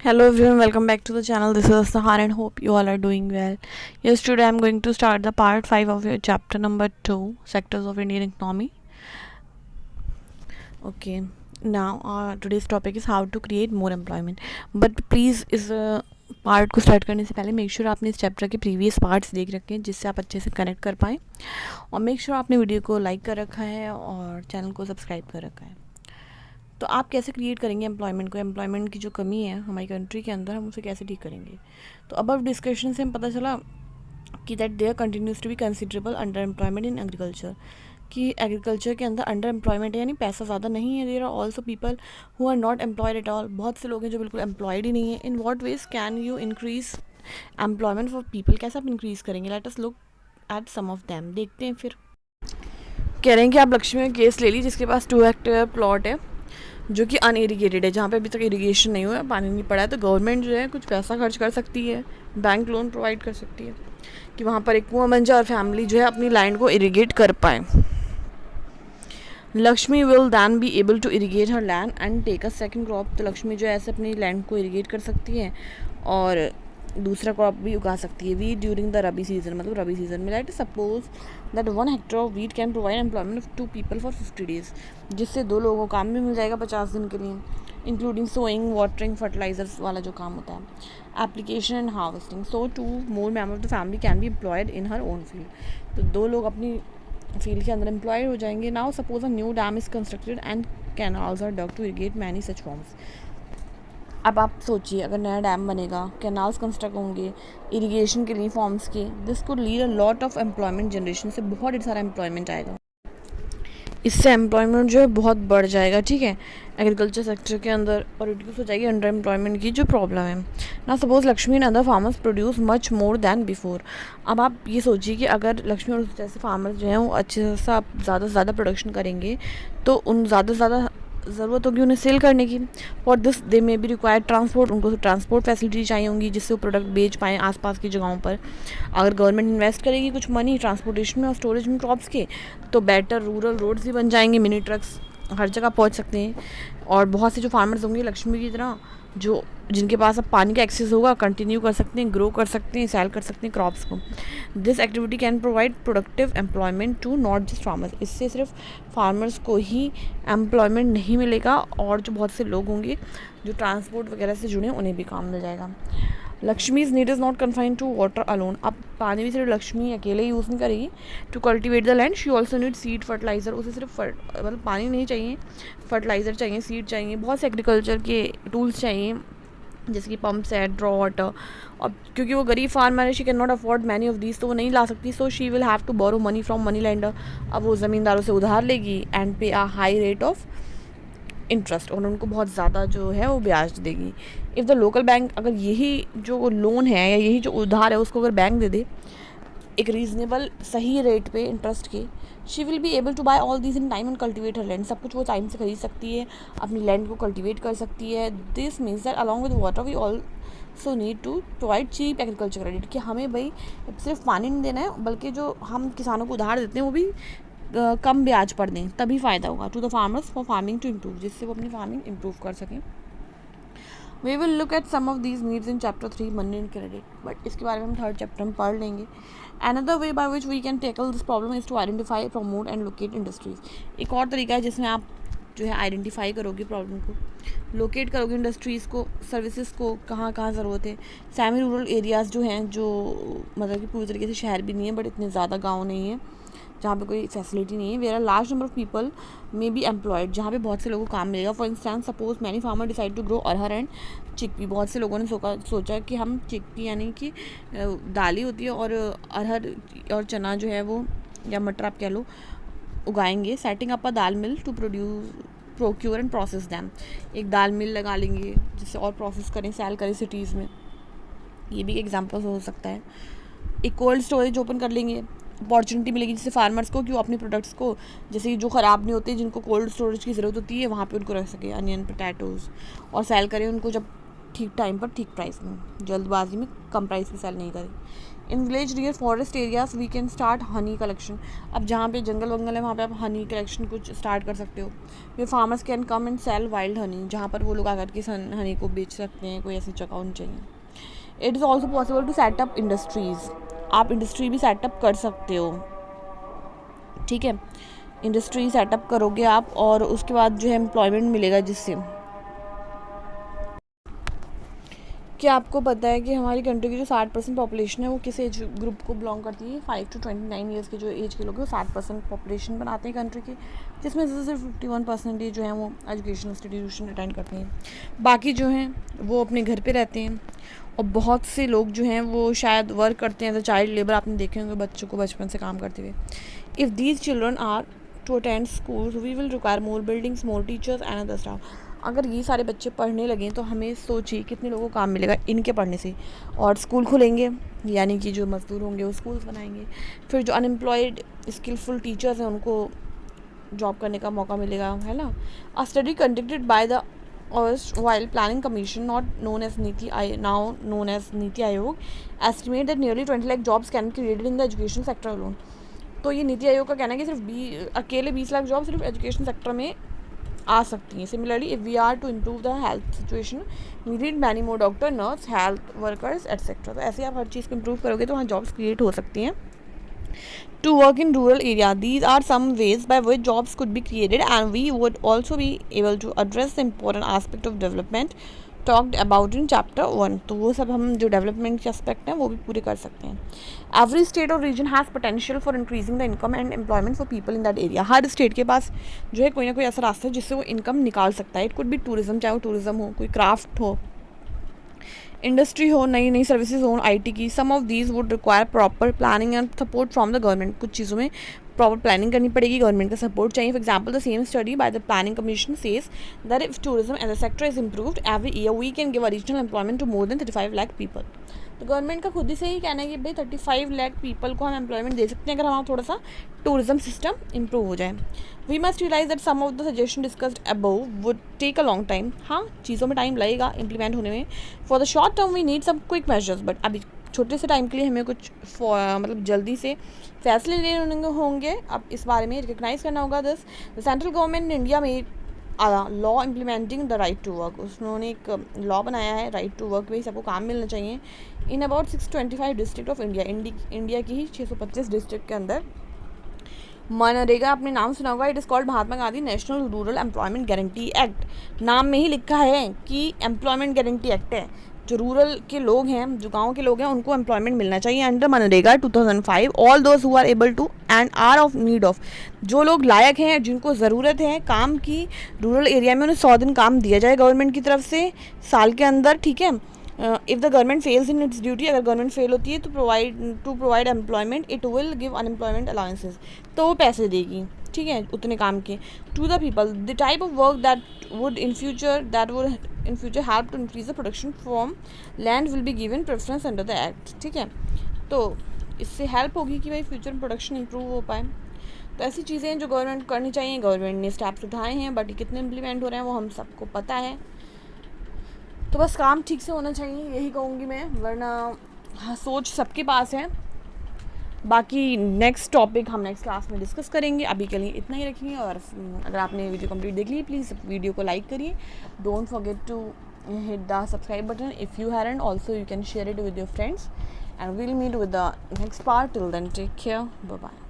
Hello everyone, welcome back to the channel. This is Sahar and hope you all are doing well. Yes, today I'm going to start the part 5 of your chapter number 2, Sectors of Indian Economy. Okay, now today's topic is how to create more employment. But please इस part को start करने से पहले make sure आपने इस chapter के previous parts देख रखे हैं जिससे आप अच्छे से कनेक्ट कर पाएँ, और मेक श्योर आपने वीडियो को लाइक कर रखा है और चैनल को सब्सक्राइब कर रखा है. तो आप कैसे क्रिएट करेंगे एम्प्लॉयमेंट को, एम्प्लॉयमेंट की जो कमी है हमारी कंट्री के अंदर, हम उसे कैसे ठीक करेंगे. तो अब डिस्कशन से हम पता चला कि that there continues to be considerable under employment in agriculture, कि एग्रीकल्चर के अंदर अंडर एम्प्लॉयमेंट है, यानी पैसा ज़्यादा नहीं है. There are also people who are not employed at all, बहुत से लोग हैं जो बिल्कुल एम्प्लॉयड ही नहीं है. In what ways can you increase employment for people, कैसे आप इंक्रीज़ करेंगे. Let us look at some of them. देखते हैं. फिर कह रहे हैं कि आप लक्ष्मी में केस ले ली जिसके पास 2 हेक्टेयर प्लॉट है जो कि अनइरीगेटेड है, जहाँ पे अभी तक इरीगेशन नहीं हुआ है, पानी नहीं पड़ा है. तो गवर्नमेंट जो है कुछ पैसा खर्च कर सकती है, बैंक लोन प्रोवाइड कर सकती है कि वहाँ पर एक कुआं बन जाए और फैमिली जो है अपनी लैंड को इरीगेट कर पाए. Lakshmi will then be able to irrigate her land and take a second crop. तो लक्ष्मी जो है ऐसे अपनी लैंड को इरीगेट कर सकती है और दूसरा क्रॉप भी उगा सकती है. Wheat during the rabi season, मतलब रबी सीजन में. Let suppose that 1 hectare of wheat can provide employment of 2 people for 50 days, जिससे 2 लोगों को काम भी मिल जाएगा 50 दिन के लिए, इंक्लूडिंग सोइंग, वाटरिंग, फर्टिलाइजर्स वाला जो काम होता है, application and harvesting. So 2 more member of the family can be employed in her own field. तो 2 लोग अपनी फील्ड के अंदर एम्प्लॉयड हो जाएंगे. Now suppose a new dam is constructed and canals are dug to irrigate many such farms. अब आप सोचिए, अगर नया डैम बनेगा, कैनाल्स कंस्ट्रक्ट होंगे इरिगेशन के लिए फॉर्म्स के, this could lead a lot of employment generation. से बहुत सारा एम्प्लॉयमेंट आएगा, इससे एम्प्लॉयमेंट जो है बहुत बढ़ जाएगा. ठीक है, एग्रीकल्चर सेक्टर के अंदर, और रिड्यूस हो जाएगी अंडर एम्प्लॉयमेंट की जो प्रॉब्लम है. ना suppose Lakshmi and other farmers produce much more than before. अब आप ये सोचिए कि अगर लक्ष्मी और जैसे फार्मर्स जो हैं वो अच्छे से ज़्यादा से ज़्यादा प्रोडक्शन करेंगे तो उन ज़्यादा से ज़्यादा ज़रूरत होगी उन्हें सेल करने की. For this they may be required transport, उनको ट्रांसपोर्ट फैसिलिटी चाहिए होंगी जिससे वो प्रोडक्ट बेच पाएँ आसपास की जगहों पर. अगर गवर्नमेंट इन्वेस्ट करेगी कुछ मनी ट्रांसपोर्टेशन में और स्टोरेज में क्रॉप्स के, तो बेटर रूरल रोड्स भी बन जाएंगे, मिनी ट्रक्स हर जगह पहुंच सकते हैं. और बहुत से जो फार्मर्स होंगे लक्ष्मी की तरह, जो जिनके पास अब पानी का एक्सेस होगा, कंटिन्यू कर सकते हैं, ग्रो कर सकते हैं, सेल कर सकते हैं क्रॉप्स को. This activity can provide productive employment to not just farmers. इससे सिर्फ फार्मर्स को ही एम्प्लॉयमेंट नहीं मिलेगा, और जो बहुत से लोग होंगे जो ट्रांसपोर्ट वगैरह से जुड़े हैं उन्हें भी काम मिल जाएगा. Lakshmi's need is not confined to water alone. अब पानी भी सिर्फ लक्ष्मी अकेले यूज़ नहीं करेगी to cultivate the land, she also need seed fertiliser. उसे सिर्फ मतलब पानी नहीं चाहिए, फर्टिलाइज़र चाहिए, सीड चाहिए, बहुत से एग्रीकल्चर के टूल्स चाहिए जैसे कि पम्प सेट, ड्रॉ वाटर. अब क्योंकि वो गरीब फार्मर है, she can not afford many of these, तो वो नहीं ला सकती. So she will have to borrow money from money lender. अब वो ज़मींदारों से उधार लेगी and pay a high rate of interest, और उनको बहुत ज़्यादा जो है वो ब्याज देगी. इफ़ द लोकल बैंक अगर यही जो लोन है या यही जो उधार है उसको अगर बैंक दे दे एक रीज़नेबल सही रेट पे इंटरेस्ट के, she will be able to buy all these in time and cultivate her land. सब कुछ वो टाइम से खरीद सकती है, अपनी लैंड को कल्टिवेट कर सकती है. This means that along with water we also need to provide cheap agriculture credit, कि हमें भाई सिर्फ पानी नहीं देना है बल्कि जो हम किसानों को उधार देते हैं वो भी कम ब्याज पर दें, तभी फ़ायदा होगा to the farmers for farming to improve, जिससे वो अपनी फार्मिंग इम्प्रूव कर सकें. We will look at some of these needs in chapter 3 money and credit, but इसके बारे में हम 3rd चैप्टर में पढ़ लेंगे. Another way by which we can tackle this problem is to identify, promote and locate industries. एक और तरीका है जिसमें आप जो है आइडेंटिफाई करोगे प्रॉब्लम को, लोकेट करोगे इंडस्ट्रीज़ को, सर्विसेज को, कहाँ कहाँ ज़रूरत है. सेमी रूरल एरियाज़ जो हैं, जो मतलब कि पूरी तरीके से शहर भी नहीं है बट इतने ज़्यादा गाँव नहीं है जहाँ पे कोई फैसिलिटी नहीं है, where are large number of people may be employed, जहाँ पे बहुत से लोगों को काम मिलेगा. For instance suppose many farmer decide to grow arhar and chickpea. बहुत से लोगों ने सोचा कि हम चिकपी यानी कि दाली होती है और अरहर और चना जो है वो, या मटर आप कह लो, उगाएंगे. Setting up a dal mill to procure and process them. एक दाल मिल लगा लेंगे जिससे और प्रोसेस करें, सेल करें सिटीज़ में. ये भी एग्जाम्पल हो सकता है. एक कोल्ड स्टोरेज ओपन कर लेंगे, अपॉर्चुनिटी मिलेगी जिससे फार्मर्स को कि वो अपने प्रोडक्ट्स को, जैसे जो ख़राब नहीं होते, जिनको कोल्ड स्टोरेज की ज़रूरत होती है, वहाँ पे उनको रख सके, अनियन, पोटैटोज़, और सेल करें उनको जब ठीक टाइम पर ठीक प्राइस में, जल्दबाजी में कम प्राइस में सेल नहीं करें। In village near forest areas we can start honey collection. अब जहाँ पे जंगल वंगल है वहाँ पे आप हनी कलेक्शन कुछ स्टार्ट कर सकते हो। वे farmers can come and sell wild honey, जहाँ पर वो लोग आकर के हनी को बेच सकते हैं, कोई ऐसी जगह होनी चाहिए। It is also possible to set up industries, आप इंडस्ट्री भी सेटअप कर सकते हो, ठीक है। इंडस्ट्री सेटअप करोगे आप और उसके बाद जो है एम्प्लॉयमेंट मिलेगा, जिससे क्या आपको पता है कि हमारी कंट्री की जो 60% पॉपुलेशन है वो किस एज ग्रुप को बिलोंग करती है? 5 to 29 ईयर्स के जो एज के लोग हैं वो 60% पॉपुलेशन बनाते हैं कंट्री की, जिसमें से सिर्फ 51% जो है वो एजुकेशन इंस्टीट्यूशन अटेंड करते हैं, बाकी जो हैं वो अपने घर पे रहते हैं। और बहुत से लोग जो हैं वो शायद वर्क करते हैं एज अ चाइल्ड लेबर, आपने देखे होंगे बच्चों को बचपन से काम करते हुए। If these children are to attend school we will require more buildings, more teachers and other staff. अगर ये सारे बच्चे पढ़ने लगें तो हमें सोचिए कितने लोगों को काम मिलेगा इनके पढ़ने से। और स्कूल खुलेंगे यानी कि जो मज़दूर होंगे वो स्कूल्स बनाएंगे, फिर जो अनएम्प्लॉयड स्किलफुल टीचर्स हैं उनको जॉब करने का मौका मिलेगा, है ना। अ study conducted by the while planning commission not known as now known as NITI Aayog estimate that nearly 20 lakh jobs can be created in the education sector alone। तो ये नीति आयोग का कहना है कि सिर्फ अकेले 20 लाख जॉब सिर्फ एजुकेशन सेक्टर में आ सकती हैं। Similarly if we are to improve the health situation we need many more doctor, nurse, health workers etcetera. तो ऐसे आप हर चीज़ को इम्प्रूव करोगे तो वहाँ जॉब्स क्रिएट हो सकती हैं। To work in rural area, these are some ways by which jobs could be created, and we would also be able to address the important aspect of development talked about in chapter 1। तो वो सब हम जो development के aspect हैं वो भी पूरे कर सकते हैं। एवरी स्टेट और region has potential for increasing the income and employment for people in that area. हर स्टेट के पास जो है कोई ना कोई ऐसा रास्ता है जिससे वो इनकम निकाल सकता है। इट कुड बी टूरिज्म, चाहे वो टूरिज्म हो, कोई क्राफ्ट हो, इंडस्ट्री हो, नई नई सर्विसेज हो आईटी की। Some of these would require proper planning and support from the government. कुछ चीज़ों में प्रॉपर प्लानिंग करनी पड़ेगी, गवर्नमेंट का सपोर्ट चाहिए। For example the same study by the planning commission says that if tourism as a sector is improved every year we can give additional employment to more than 35 lakh people. तो government का खुद ही से ही कहना है कि भाई 35 lakh people को हम एम्प्लॉयमेंट दे सकते हैं अगर हमारा थोड़ा सा टूरिज्म सिस्टम इम्प्रूव हो जाए। We must realize that some of the suggestion discussed above would take a long time. हाँ, चीज़ों में टाइम लगेगा इम्प्लीमेंट होने में। For the short term we need some quick measures, but अभी छोटे से टाइम के लिए हमें कुछ मतलब जल्दी से फैसले लेने होंगे। अब इस बारे में रिकग्नाइज करना होगा this the central government in India में law implementing the right to work. उन्होंने एक लॉ बनाया है राइट टू वर्क में सबको काम मिलना चाहिए। In about 625 district of India की ही 625 डिस्ट्रिक्ट के अंदर। मनरेगा आपने नाम सुना होगा, it is called Mahatma Gandhi national rural employment guarantee act. नाम में ही लिखा है कि एम्प्लॉयमेंट गारंटी एक्ट है। जो रूरल के लोग हैं, जो गांव के लोग हैं, उनको एम्प्लॉयमेंट मिलना चाहिए अंडर मनरेगा 2005। All those who are able to and are of need of, जो लोग लायक हैं, जिनको ज़रूरत है काम की रूरल एरिया में, उन्हें 100 दिन काम दिया जाए गवर्नमेंट की तरफ से साल के अंदर, ठीक है। If the government fails in its duty, अगर गवर्नमेंट फेल होती है तो provide employment, it will give unemployment allowances, तो वो पैसे देगी, ठीक है, उतने काम के। To the people the type of work that would in future help to increase the production from land will be given preference under the act, ठीक है। तो इससे हेल्प होगी कि भाई फ्यूचर में प्रोडक्शन इंप्रूव हो पाए। तो ऐसी चीज़ें हैं जो गवर्नमेंट करनी चाहिए। गवर्नमेंट ने स्टेप्स उठाए हैं, बट कितने इम्प्लीमेंट हो रहे हैं वो हम सबको पता है। तो बस काम ठीक से होना चाहिए, यही कहूँगी मैं, वरना हाँ, सोच सबके पास है। बाकी नेक्स्ट टॉपिक हम नेक्स्ट क्लास में डिस्कस करेंगे। अभी के लिए इतना ही रखेंगे। और अगर आपने वीडियो कंप्लीट देख ली, प्लीज़ वीडियो को लाइक करिए। Don't forget to hit the subscribe button if you haven't. Also you can share it with your friends and we'll meet with the next part. Till then take care, bye bye.